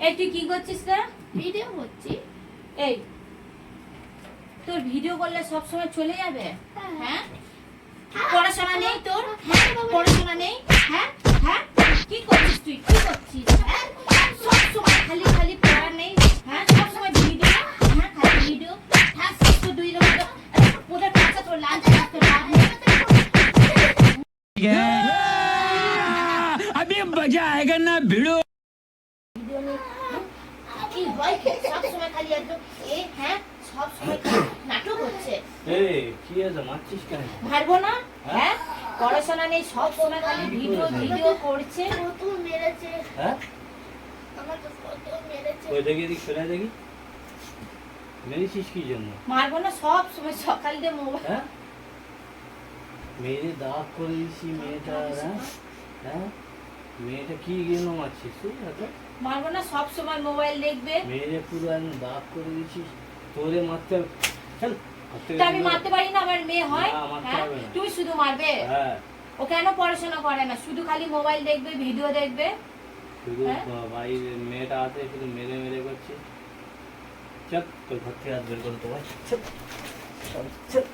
এই তুই কি করছিস রে? ভিডিও করছি। এই তোর ভিডিও করলে সব সময় চলে যাবে? হ্যাঁ, পড়াশোনা নেই তোর? হ্যাঁ, পড়াশোনা নেই? হ্যাঁ হ্যাঁ, কি করছিস তুই? কি করছিস? হ্যাঁ, সব সময় খালি খালি পড়া নেই। হ্যাঁ, সব সময় ভিডিও। হ্যাঁ, খালি ভিডিও। হ্যাঁ, সব তো দুই রকম। ওদের কাছে তোর লাজ রাখতে পারবি? अभी मजा आएगा ना भिड़ो। ভিডিও নেই। কি হয় কি? সব সময় খালি একদম হ্যাঁ, সব সময় খালি নাটক হচ্ছে। এই কি আছে মারছিস কেন? মারবো না? হ্যাঁ, পড়াশোনা নেই, সব সময় খালি ভিডিও ভিডিও করছে। কত মেরেছে, হ্যাঁ আমাকে কত মেরেছে। ওই দেখি দেখি ফেলে দেখি মেরেছিস কি জন্য? মারবো না, সব সময় সকাল দিয়ে মোবাইল। হ্যাঁ মেরে দাগ করে দিয়েছি মেয়েটা। হ্যাঁ মেয়েটা কি জন্য মারছিস তুই? মারবো না, সব সময় মোবাইল দেখবে। মেরে পুরো একদম দাগ করে দিয়েছিস। তোরে মারতে হবে। চল তা আমি মারতে পারি না? আমার মেয়ে হয়? না, মারতে হ্যাঁ, হবে না। তুমি শুধু মারবে? হ্যাঁ ও কেন পড়াশোনা করে না? শুধু খালি মোবাইল দেখবে, ভিডিও দেখবে। শুধু হ্যাঁ? বাইরে মেয়েটা আছে শুধু মেরে মেরে করছিস। চল তোর ঘর থেকে হাত বের করে তো ভাই। চল চল চল